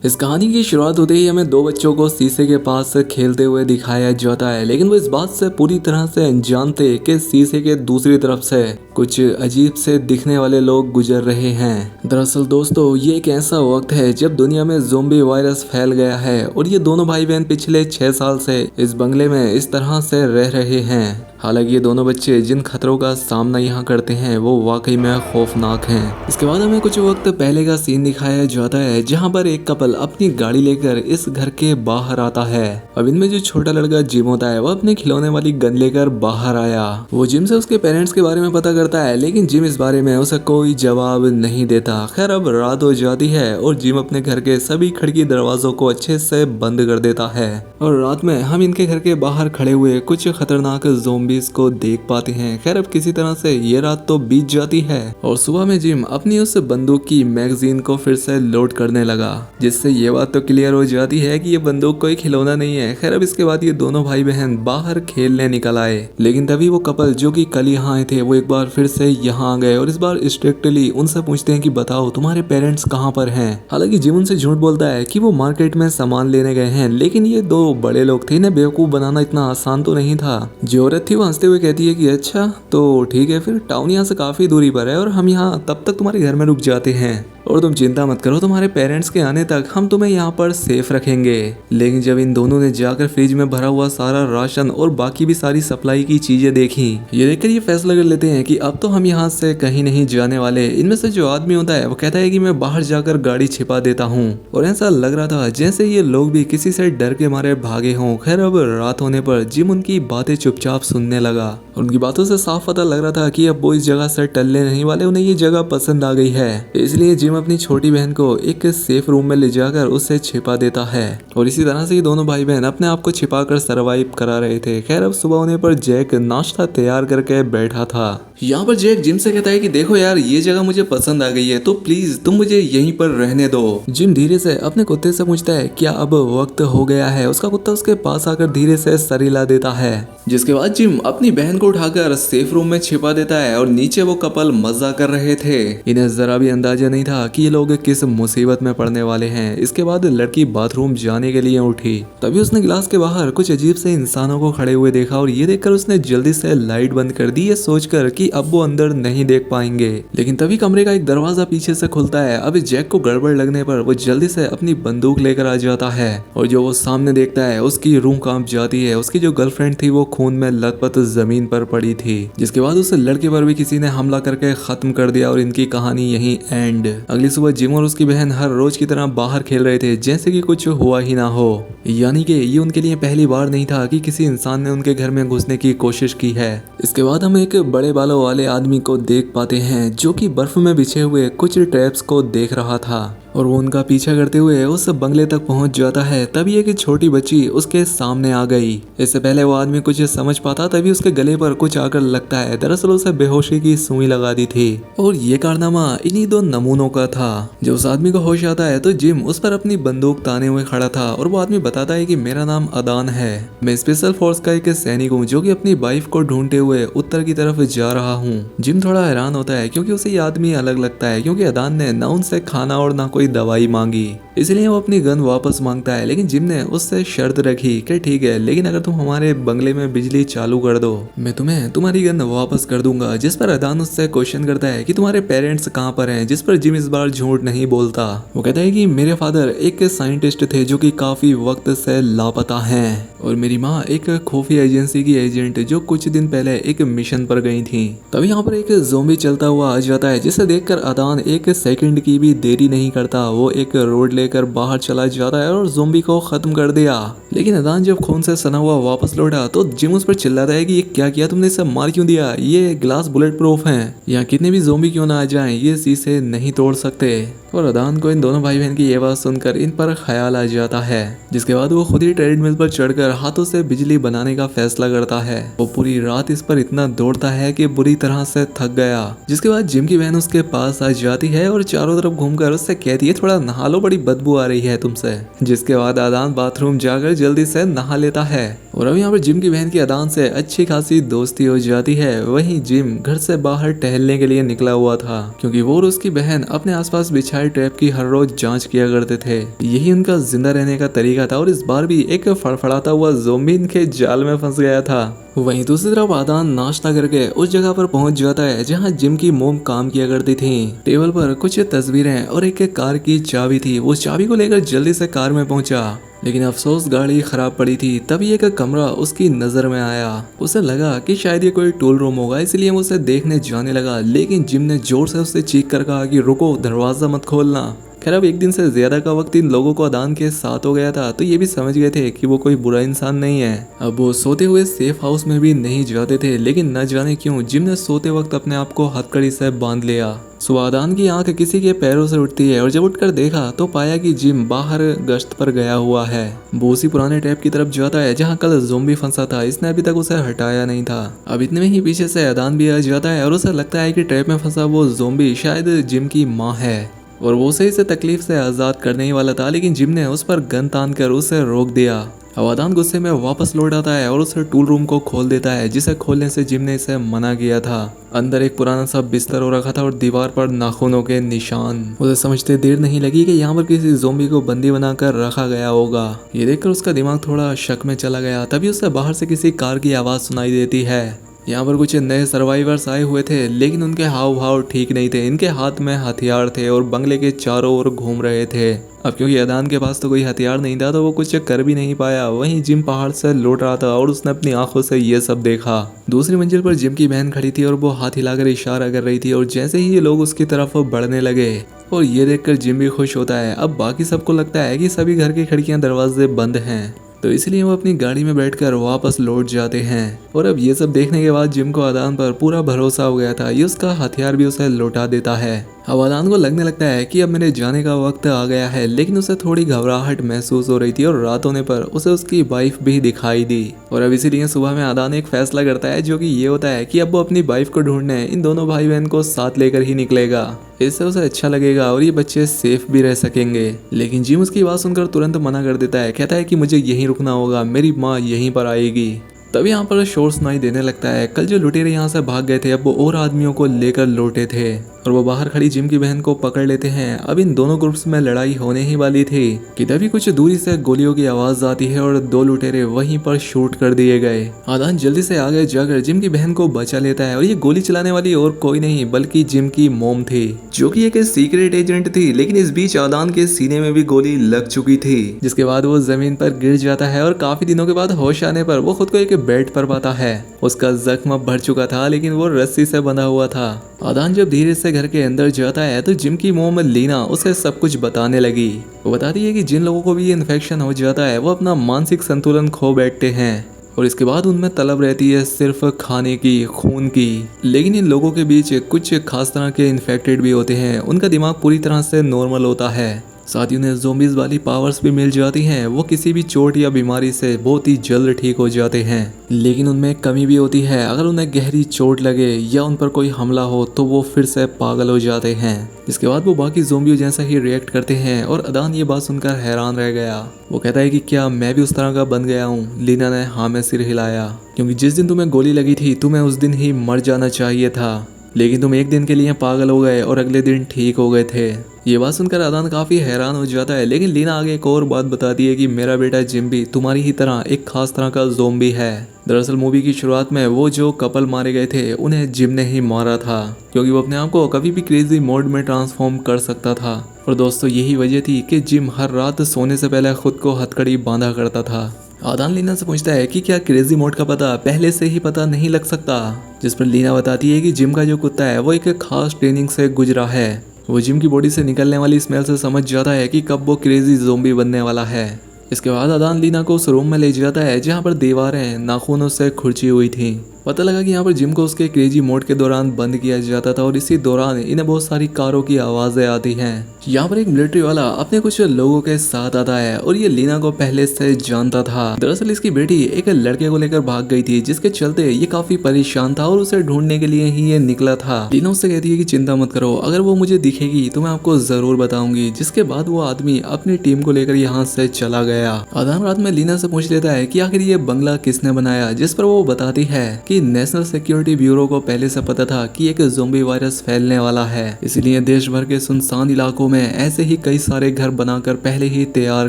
इस कहानी की शुरुआत होते ही हमें दो बच्चों को शीशे के पास खेलते हुए दिखाया जाता है, लेकिन वो इस बात से पूरी तरह से अनजान थे कि शीशे के दूसरी तरफ से कुछ अजीब से दिखने वाले लोग गुजर रहे हैं। दरअसल दोस्तों, ये एक ऐसा वक्त है जब दुनिया में ज़ोंबी वायरस फैल गया है और ये दोनों भाई बहन पिछले 6 साल से इस बंगले में इस तरह से रह रहे हैं। हालांकि ये दोनों बच्चे जिन खतरों का सामना यहाँ करते हैं वो वाकई में खौफनाक हैं। इसके बाद हमें कुछ वक्त पहले का सीन दिखाया जाता है जहाँ पर एक कपल अपनी गाड़ी लेकर इस घर के बाहर आता है। अब इनमें जो छोटा लड़का जिम होता है वो अपने खिलौने वाली गन लेकर बाहर आया। वो जिम से उसके पेरेंट्स के बारे में पता करता है, लेकिन जिम इस बारे में उसे कोई जवाब नहीं देता। खैर, अब रात हो जाती है और जिम अपने घर के सभी खिड़की दरवाजों को अच्छे से बंद कर देता है और रात में हम इनके घर के बाहर खड़े हुए कुछ खतरनाक ज़ोंबीज़ को देख पाते हैं। खैर, अब किसी तरह से ये रात तो बीत जाती है और सुबह में जिम अपनी उस बंदूक की मैगजीन को फिर से लोड करने लगा, जिससे ये बात तो क्लियर हो जाती है कि ये बंदूक कोई खिलौना नहीं है। खैर, अब इसके बाद ये दोनों भाई बहन बाहर खेलने निकल आए, लेकिन तभी वो कपल जो कि कल यहाँ आए थे वो एक बार फिर से यहाँ आ गए और इस बार स्ट्रिक्टली उनसे पूछते हैं कि बताओ तुम्हारे पेरेंट्स कहाँ पर हैं। हालांकि जिम उनसे झूठ बोलता है कि वो मार्केट में सामान लेने गए हैं, लेकिन ये दो बड़े लोग थे, इन्हें बेवकूफ बनाना इतना आसान तो नहीं था। जो औरत थी वो हंसते हुए कहती है कि अच्छा तो ठीक है, फिर टाउन यहाँ से काफी दूरी पर है और हम यहाँ तब तक तुम्हारे घर में रुक जाते हैं और तुम चिंता मत करो, तुम्हारे पेरेंट्स के आने तक हम तुम्हें यहाँ पर सेफ रखेंगे। लेकिन जब इन दोनों ने जाकर फ्रिज में भरा हुआ सारा राशन और बाकी भी सारी सप्लाई की चीजें देखी, ये देखकर ये फैसला कर लेते हैं कि अब तो हम यहाँ से कहीं नहीं जाने वाले। इनमें से जो आदमी होता है वो कहता है कि मैं बाहर जाकर गाड़ी छिपा देता हूँ और ऐसा लग रहा था जैसे ये लोग भी किसी से डर के मारे भागे हों। खैर, अब रात होने पर जिम उनकी बातें चुपचाप सुनने लगा और उनकी बातों से साफ पता लग रहा था कि अब वो इस जगह से टलने नहीं वाले, उन्हें ये जगह पसंद आ गई है। इसलिए जिम अपनी छोटी बहन को एक सेफ रूम में ले जाकर उसे छिपा देता है और इसी तरह से ये दोनों भाई बहन अपने आप को छिपाकर सरवाइव करा रहे थे। खैर, अब सुबह होने पर जैक नाश्ता तैयार करके बैठा था। यहाँ पर जैक जिम से कहता है कि देखो यार, ये जगह मुझे पसंद आ गई है, तो प्लीज तुम मुझे यहीं पर रहने दो। जिम धीरे से अपने कुत्ते से पूछता है क्या अब वक्त हो गया है। उसका कुत्ता उसके पास आकर धीरे से सर हिला देता है, जिसके बाद जिम अपनी बहन को उठाकर सेफ रूम में छिपा देता है और नीचे वो कपल मजा कर रहे थे। इन्हें जरा भी अंदाजा नहीं था कि ये लोग किस मुसीबत में पड़ने वाले हैं। इसके बाद लड़की बाथरूम जाने के लिए उठी, तभी उसने गिलास के बाहर कुछ अजीब से इंसानों को खड़े हुए देखा और ये देखकर उसने जल्दी से लाइट बंद कर दी, ये सोचकर कि अब वो अंदर नहीं देख पाएंगे। लेकिन तभी कमरे का एक दरवाजा पीछे से खुलता है। अब जैक को गड़बड़ लगने पर वो जल्दी से अपनी बंदूक लेकर आ जाता है और जो वो सामने देखता है उसकी रूह कांप जाती है। उसकी जो गर्लफ्रेंड थी वो खून में लथपथ जमीन पर पड़ी थी, जिसके बाद उस लड़के पर भी किसी ने हमला करके खत्म कर दिया और इनकी कहानी यहीं एंड। अगली सुबह जिम और उसकी बहन हर रोज की तरह बाहर खेल रहे थे जैसे कि कुछ हुआ ही ना हो। यानी कि ये उनके लिए पहली बार नहीं था कि किसी इंसान ने उनके घर में घुसने की कोशिश की है। इसके बाद हम एक बड़े बालों वाले आदमी को देख पाते हैं जो कि बर्फ में बिछे हुए कुछ ट्रैप्स को देख रहा था और वो उनका पीछा करते हुए उस बंगले तक पहुंच जाता है। तभी एक छोटी बच्ची उसके सामने आ गई। इससे पहले वो आदमी कुछ समझ पाता तभी उसके गले पर कुछ आकर लगता है। दरअसल उसे बेहोशी की सुई लगा दी थी और ये कारनामा इन्हीं दो नमूनों का था। जब उस आदमी को होश आता है तो जिम उस पर अपनी बंदूक ताने हुए खड़ा था और वो आदमी बताता है कि मेरा नाम अदान है, मैं स्पेशल फोर्स का एक सैनिक हूँ जो कि अपनी वाइफ को ढूंढते हुए उत्तर की तरफ जा रहा हूँ। जिम थोड़ा हैरान होता है क्योंकि उसे ये आदमी अलग लगता है, क्योंकि अदान ने न उनसे खाना और न कोई दवाई मांगी, इसलिए वो अपनी गन वापस मांगता है। लेकिन जिम ने उससे शर्त रखी कि ठीक है, लेकिन अगर तुम हमारे बंगले में बिजली चालू कर दो मैं तुम्हें तुम्हारी गन वापस कर दूंगा। जिस पर अदान उससे क्वेश्चन करता है कि तुम्हारे पेरेंट्स कहाँ पर हैं, जिस पर जिम इस बार झूठ नहीं बोलता। वो कहता है कि मेरे फादर एक साइंटिस्ट थे जो कि काफी वक्त से लापता हैं और मेरी माँ एक खुफिया एजेंसी की एजेंट जो कुछ दिन पहले एक मिशन पर गई थी। तभी यहाँ पर एक ज़ोंबी चलता हुआ आ जाता है, जिसे देखकर अदान एक सेकंड की भी देरी नहीं करता। वो एक रोड लेकर बाहर चला जाता है और ज़ोंबी को खत्म कर दिया। लेकिन अदान जब खून से सना हुआ वापस लौटा तो जिम उस पर चिल्लाता है कि ये क्या किया तुमने, इसे मार क्यों दिया, ये ग्लास बुलेट प्रूफ हैं, यहाँ कितने भी ज़ोंबी क्यों ना आ जाएं ये शीशे नहीं तोड़ सकते। और अदान को इन दोनों भाई बहन की ये बात सुनकर इन पर ख्याल आ जाता है, जिसके बाद वो खुद ही ट्रेडमिल पर चढ़कर हाथों से बिजली बनाने का फैसला करता है। वो पूरी रात इस पर इतना दौड़ता है कि बुरी तरह से थक गया। जिसके बाद जिम की बहन उसके पास आ जाती है और चारों तरफ घूमकर उससे कहती है थोड़ा नहा लो, बड़ी बदबू आ रही है तुमसे। जिसके बाद अदान बाथरूम जाकर जल्दी से नहा लेता है। और अब यहाँ पर जिम की बहन की अदान से अच्छी खासी दोस्ती हो जाती है। वहीं जिम घर से बाहर टहलने के लिए निकला हुआ था, क्योंकि वो और उसकी बहन अपने आसपास बिछाए ट्रैप की हर रोज जांच किया करते थे। यही उनका जिंदा रहने का तरीका था। और इस बार भी एक फड़फड़ाता हुआ ज़ोंबी इनके जाल में फंस गया था। वहीं दूसरी तरफ आदान नाश्ता करके उस जगह पर पहुंच जाता है जहां जिम की मोम काम किया करती थी। टेबल पर कुछ तस्वीरें और एक कार की चाबी थी। वो चाबी को लेकर जल्दी से कार में पहुंचा, लेकिन अफसोस गाड़ी खराब पड़ी थी। तभी एक कमरा उसकी नजर में आया। उसे लगा कि शायद ये कोई टूल रूम होगा, इसलिए वो उसे देखने जाने लगा। लेकिन जिम ने जोर से उससे चीख कर कहा कि रुको, दरवाजा मत खोलना। खैर अब एक दिन से ज्यादा का वक्त इन लोगों को अदान के साथ हो गया था, तो ये भी समझ गए थे कि वो कोई बुरा इंसान नहीं है। अब वो सोते हुए सेफ हाउस में भी नहीं जाते थे, लेकिन न जाने क्यों जिम ने सोते वक्त अपने आप को हथकड़ी से बांध लिया। सुबह अदान की आंख किसी के पैरों से उठती है और जब उठकर देखा तो पाया कि जिम बाहर गश्त पर गया हुआ है। वो उसी पुराने टैप की तरफ जाता है जहाँ कल ज़ोंबी फंसा था। इसने अभी तक उसे हटाया नहीं था। अब इतने में ही पीछे से अदान भी आ जाता है और उसे लगता है कि ट्रैप में फंसा वो ज़ोंबी शायद जिम की माँ है और वो उसे इसे तकलीफ से आज़ाद करने ही वाला था, लेकिन जिम ने उस पर गन तान कर उसे रोक दिया। अब अदान गुस्से में वापस लौट आता है और उसे टूल रूम को खोल देता है, जिसे खोलने से जिम ने इसे मना किया था। अंदर एक पुराना सा बिस्तर हो रखा था और दीवार पर नाखूनों के निशान। उसे समझते देर नहीं लगी कि यहाँ पर किसी ज़ोंबी को बंदी बनाकर रखा गया होगा। ये देखकर उसका दिमाग थोड़ा शक में चला गया। तभी उसे बाहर से किसी कार की आवाज़ सुनाई देती है। यहाँ पर कुछ नए सर्वाइवर्स आए हुए थे, लेकिन उनके हाव भाव ठीक नहीं थे। इनके हाथ में हथियार थे और बंगले के चारों ओर घूम रहे थे। अब क्योंकि अदान के पास तो कोई हथियार नहीं था, तो वो कुछ कर भी नहीं पाया। वहीं जिम पहाड़ से लौट रहा था और उसने अपनी आंखों से ये सब देखा। दूसरी मंजिल पर जिम की बहन खड़ी थी और वो हाथ हिलाकर इशारा कर रही थी। और जैसे ही ये लोग उसकी तरफ बढ़ने लगे और ये देखकर जिम भी खुश होता है। अब बाकी सबको लगता है कि सभी घर की खिड़कियां दरवाजे बंद हैं, तो इसलिए वो अपनी गाड़ी में बैठकर वापस लौट जाते हैं। और अब ये सब देखने के बाद जिम को अदान पर पूरा भरोसा हो गया था। ये उसका हथियार भी उसे लौटा देता है। अब अदान को लगने लगता है कि अब मेरे जाने का वक्त आ गया है, लेकिन उसे थोड़ी घबराहट महसूस हो रही थी और रात होने पर उसे उसकी वाइफ भी दिखाई दी। और अब इसीलिए सुबह में अदान एक फैसला करता है, जो कि ये होता है कि अब वो अपनी वाइफ को ढूंढने इन दोनों भाई बहन को साथ लेकर ही निकलेगा। इससे उसे अच्छा लगेगा और ये बच्चे सेफ भी रह सकेंगे। लेकिन जिम उसकी बात सुनकर तुरंत मना कर देता है। कहता है कि मुझे यहीं रुकना होगा, मेरी माँ यहीं पर आएगी। तभी यहाँ पर शोर सुनाई देने लगता है। कल जो लुटेरे यहाँ से भाग गए थे, अब वो और आदमियों को लेकर लौटे थे और वो बाहर खड़ी जिम की बहन को पकड़ लेते हैं। अब इन दोनों ग्रुप्स में लड़ाई होने ही वाली थी कि तभी कुछ दूरी से गोलियों की आवाज आती है और दो लुटेरे वहीं पर शूट कर दिए गए। आदान जल्दी से आगे जाकर जिम की बहन को बचा लेता है और ये गोली चलाने वाली और कोई नहीं बल्कि जिम की मोम थी, जो कि एक सीक्रेट एजेंट थी। लेकिन इस बीच आदान के सीने में भी गोली लग चुकी थी, जिसके बाद वो जमीन पर गिर जाता है और काफी दिनों के बाद होश आने पर वो खुद को एक बेड पर पाता है। उसका जख्म भर चुका था, लेकिन वो रस्सी से बंधा हुआ था। आदान जब धीरे से घर के अंदर जाता है तो जिम की मोम लीना उसे सब कुछ बताने लगी। वो बताती है कि जिन लोगों को भी ये इन्फेक्शन हो जाता है वो अपना मानसिक संतुलन खो बैठते हैं और इसके बाद उनमें तलब रहती है सिर्फ खाने की, खून की। लेकिन इन लोगों के बीच कुछ खास तरह के इन्फेक्टेड भी होते हैं। उनका दिमाग पूरी तरह से नॉर्मल होता है, साथ ही उन्हें ज़ोंबीज़ वाली पावर्स भी मिल जाती हैं। वो किसी भी चोट या बीमारी से बहुत ही जल्द ठीक हो जाते हैं। लेकिन उनमें एक कमी भी होती है, अगर उन्हें गहरी चोट लगे या उन पर कोई हमला हो तो वो फिर से पागल हो जाते हैं। इसके बाद वो बाकी ज़ोंबियों जैसा ही रिएक्ट करते हैं और अदान ये बात सुनकर हैरान रह गया। वो कहता है कि क्या मैं भी उस तरह का बन गया हूँ? लीना ने हाँ में सिर हिलाया, क्योंकि जिस दिन तुम्हें गोली लगी थी तुम्हें उस दिन ही मर जाना चाहिए था, लेकिन तुम एक दिन के लिए पागल हो गए और अगले दिन ठीक हो गए थे। ये बात सुनकर अदान काफी हैरान हो जाता है। लेकिन लीना आगे एक और बात बताती है कि मेरा बेटा जिम भी तुम्हारी ही तरह एक खास तरह का ज़ोंबी है। दरअसल मूवी की शुरुआत में वो जो कपल मारे गए थे उन्हें जिम ने ही मारा था, क्योंकि वो अपने आप को कभी भी क्रेजी मोड में ट्रांसफॉर्म कर सकता था। और दोस्तों यही वजह थी कि जिम हर रात सोने से पहले खुद को हथकड़ी बांधा करता था। आदान लीना से पूछता है कि क्या क्रेजी मोड का पता पहले से ही पता नहीं लग सकता, जिस पर लीना बताती है कि जिम का जो कुत्ता है वो एक खास ट्रेनिंग से गुजरा है। वो जिम की बॉडी से निकलने वाली स्मेल से समझ जाता है कि कब वो क्रेजी ज़ोंबी बनने वाला है। इसके बाद आदान लीना को उस रूम में ले जाता है जहाँ पर दीवारें नाखूनों से खुरची हुई थी पता लगा कि यहाँ पर जिम को उसके क्रेजी मोड के दौरान बंद किया जाता था और इसी दौरान इन्हें बहुत सारी कारों की आवाजें आती हैं। यहाँ पर एक मिलिट्री वाला अपने कुछ लोगों के साथ आता है और ये लीना को पहले से जानता था। दरअसल इसकी बेटी एक लड़के को लेकर भाग गई थी, जिसके चलते ये काफी परेशान था और उसे ढूंढने के लिए ही ये निकला था। लीना उससे कहती है कि चिंता मत करो, अगर वो मुझे दिखेगी तो मैं आपको जरूर बताऊंगी। जिसके बाद वो आदमी अपनी टीम को लेकर यहाँ से चला गया। आधान रात में लीना से पूछ लेता है कि आखिर ये बंगला किसने बनाया, जिस पर वो बताती है कि नेशनल सिक्योरिटी ब्यूरो को पहले से पता था कि एक ज़ोंबी वायरस फैलने वाला है, इसलिए देश भर के सुनसान इलाकों में ऐसे ही कई सारे घर बनाकर पहले ही तैयार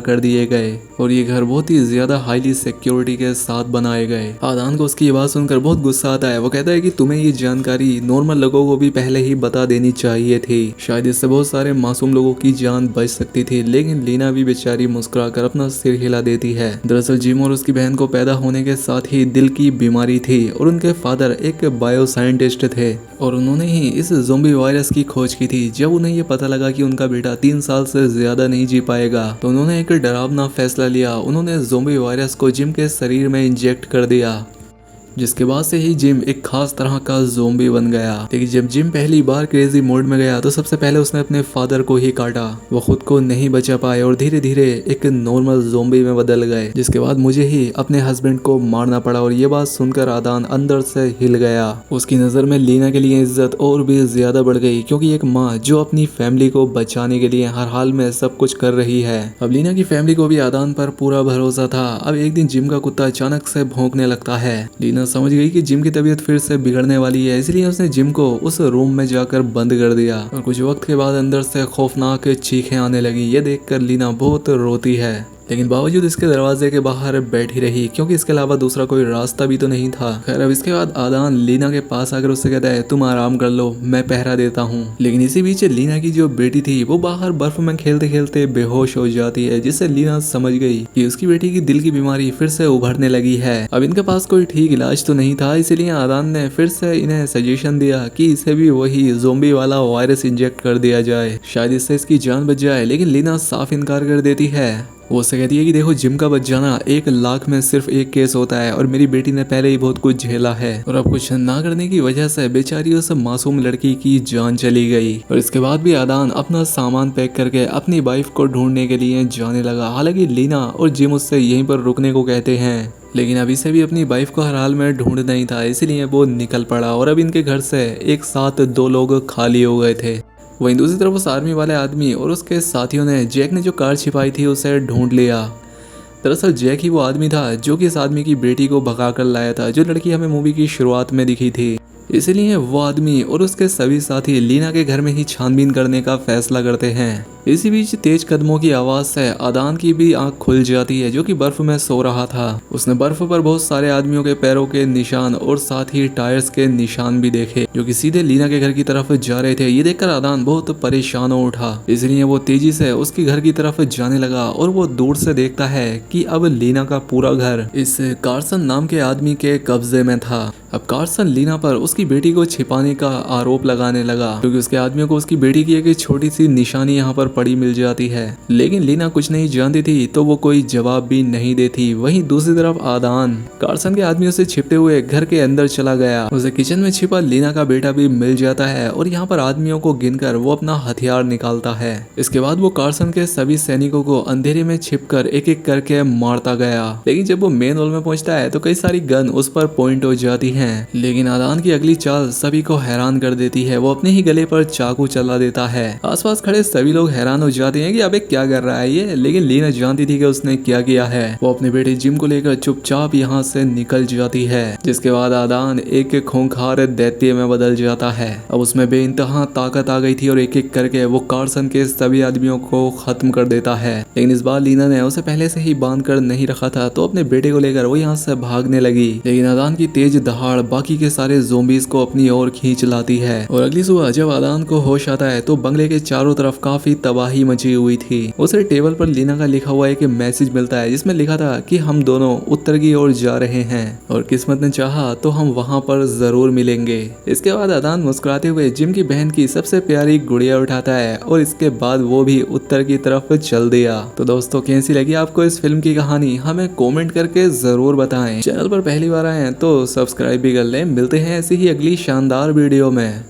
कर दिए गए और ये घर बहुत ही ज्यादा हाईली सिक्योरिटी के साथ बनाए गए। आदान को उसकी बात सुनकर बहुत गुस्सा आता है। वो कहता है कि तुम्हें ये जानकारी नॉर्मल लोगों को भी पहले ही बता देनी चाहिए थी, शायद इससे बहुत सारे मासूम लोगों की जान बच सकती थी। लेकिन लीना भी बेचारी मुस्कुराकर अपना सिर हिला देती है। दरअसल जिम और उसकी बहन को पैदा होने के साथ ही दिल की बीमारी थी और उनके फादर एक बायो साइंटिस्ट थे और उन्होंने ही इस ज़ोंबी वायरस की खोज की थी। जब उन्हें ये पता लगा कि उनका बेटा 3 साल से ज्यादा नहीं जी पाएगा तो उन्होंने एक डरावना फैसला लिया। उन्होंने ज़ोंबी वायरस को जिम के शरीर में इंजेक्ट कर दिया, जिसके बाद से ही जिम एक खास तरह का ज़ोंबी बन गया। लेकिन जब जिम पहली बार क्रेजी मोड में गया तो सबसे पहले उसने अपने फादर को ही काटा। वो खुद को नहीं बचा पाए और धीरे धीरे एक नॉर्मल ज़ोंबी में बदल गए, जिसके बाद मुझे ही अपने हस्बैंड को मारना पड़ा। और ये बात सुनकर आदान अंदर से हिल गया। उसकी नज़र में लीना के लिए इज्जत और भी ज्यादा बढ़ गई, क्योंकि एक माँ जो अपनी फैमिली को बचाने के लिए हर हाल में सब कुछ कर रही है। अब लीना की फैमिली को भी आदान पर पूरा भरोसा था। अब एक दिन जिम का कुत्ता अचानक से भौंकने लगता है। लीना समझ गई कि जिम की तबीयत फिर से बिगड़ने वाली है, इसलिए उसने जिम को उस रूम में जाकर बंद कर दिया और कुछ वक्त के बाद अंदर से खौफनाक चीखें आने लगी। ये देखकर लीना बहुत रोती है, लेकिन बावजूद इसके दरवाजे के बाहर बैठी रही, क्योंकि इसके अलावा दूसरा कोई रास्ता भी तो नहीं था। खैर अब इसके बाद आदान लीना के पास आकर उससे कहता है तुम आराम कर लो, मैं पहरा देता हूँ। लेकिन इसी बीच लीना की जो बेटी थी वो बाहर बर्फ में खेलते खेलते बेहोश हो जाती है, जिससे लीना समझ गई कि उसकी बेटी की दिल की बीमारी फिर से उभरने लगी है। अब इनके पास कोई ठीक इलाज तो नहीं था, इसलिए आदान ने फिर से इन्हें सजेशन दिया कि इसे भी वही ज़ोंबी वाला वायरस इंजेक्ट कर दिया जाए, शायद इससे इसकी जान बच जाए। लेकिन लीना साफ इनकार कर देती है। वो उससे कहती है कि देखो जिम का बच जाना 1 लाख में सिर्फ एक केस होता है और मेरी बेटी ने पहले ही बहुत कुछ झेला है और अब कुछ ना करने की वजह से बेचारी उस मासूम लड़की की जान चली गई। और इसके बाद भी आदान अपना सामान पैक करके अपनी वाइफ को ढूंढने के लिए जाने लगा। हालांकि लीना और जिम उससे यहीं पर रुकने को कहते हैं, लेकिन अभी से भी अपनी वाइफ को हर हाल में ढूंढ नहीं था, इसीलिए वो निकल पड़ा और अब इनके घर से एक साथ 2 लोग खाली हो गए थे। वहीं दूसरी तरफ उस आर्मी वाले आदमी और उसके साथियों ने जैक ने जो कार छिपाई थी उसे ढूंढ लिया। दरअसल जैक ही वो आदमी था जो कि इस आदमी की बेटी को भगा कर लाया था, जो लड़की हमें मूवी की शुरुआत में दिखी थी। इसलिए वो आदमी और उसके सभी साथी लीना के घर में ही छानबीन करने का फैसला करते हैं। इसी बीच तेज कदमों की आवाज से आदान की भी आंख खुल जाती है, जो कि बर्फ में सो रहा था। उसने बर्फ पर बहुत सारे आदमियों के पैरों के निशान और साथ ही टायर्स के निशान भी देखे, जो कि सीधे लीना के घर की तरफ जा रहे थे। ये देखकर आदान बहुत परेशान हो उठा, इसलिए वो तेजी से उसके घर की तरफ जाने लगा और वो दूर से देखता है कि अब लीना का पूरा घर इस कार्सन नाम के आदमी के कब्जे में था। अब कार्सन लीना पर उसकी बेटी को छिपाने का आरोप लगाने लगा, क्योंकि उसके आदमियों को उसकी बेटी की एक छोटी सी निशानी यहाँ पर पड़ी मिल जाती है। लेकिन लीना कुछ नहीं जानती थी, तो वो कोई जवाब भी नहीं देती। वहीं दूसरी तरफ आदान कार्सन के आदमियों से छिपते हुए घर के अंदर चला गया। उसे किचन में छिपा लीना का बेटा भी मिल जाता है और यहाँ पर आदमियों को गिनकर वो अपना हथियार निकालता है। इसके बाद वो कार्सन के सभी सैनिकों को अंधेरे में छिपकर एक एक करके मारता गया। लेकिन जब वो मेन हॉल में पहुंचता है तो कई सारी गन उस पर पॉइंट हो जाती है। लेकिन आदान की अगली चाल सभी को हैरान कर देती है। वो अपने ही गले पर चाकू चला देता है। आसपास खड़े सभी लोग हैरान हो जाते हैं कि अबे क्या कर रहा है ये, लेकिन लीना जानती थी कि उसने क्या किया है। वो अपने बेटे जिम को लेकर चुपचाप यहाँ से निकल जाती है, जिसके बाद आदान एक खूंखार दैत्य में बदल जाता है। अब उसमें बेइंतहा ताकत आ गई थी और एक एक करके वो कार्सन के सभी आदमियों को खत्म कर देता है। लेकिन इस बार लीना ने उसे पहले से ही बांध कर नहीं रखा था, तो अपने बेटे को लेकर वो यहाँ से भागने लगी। लेकिन आदान की तेज दहाड़ बाकी के सारे ज़ोंबी तजवीज़ को अपनी ओर खींच लाती है। और अगली सुबह जब अदान को होश आता है तो बंगले के चारों तरफ काफी तबाही मची हुई थी। उसे टेबल पर लीना का लिखा हुआ एक मैसेज मिलता है जिसमें लिखा था कि हम दोनों उत्तर की ओर जा रहे हैं और किस्मत ने चाहा तो हम वहां पर जरूर मिलेंगे। इसके बाद अदान मुस्कुराते हुए जिम की बहन की सबसे प्यारी गुड़िया उठाता है और इसके बाद वो भी उत्तर की तरफ चल दिया। तो दोस्तों कैसी लगी आपको इस फिल्म की कहानी हमें कमेंट करके जरूर बताएं। चैनल पर पहली बार आए हैं तो सब्सक्राइब भी कर लें। मिलते हैं ऐसी ही अगली शानदार वीडियो में।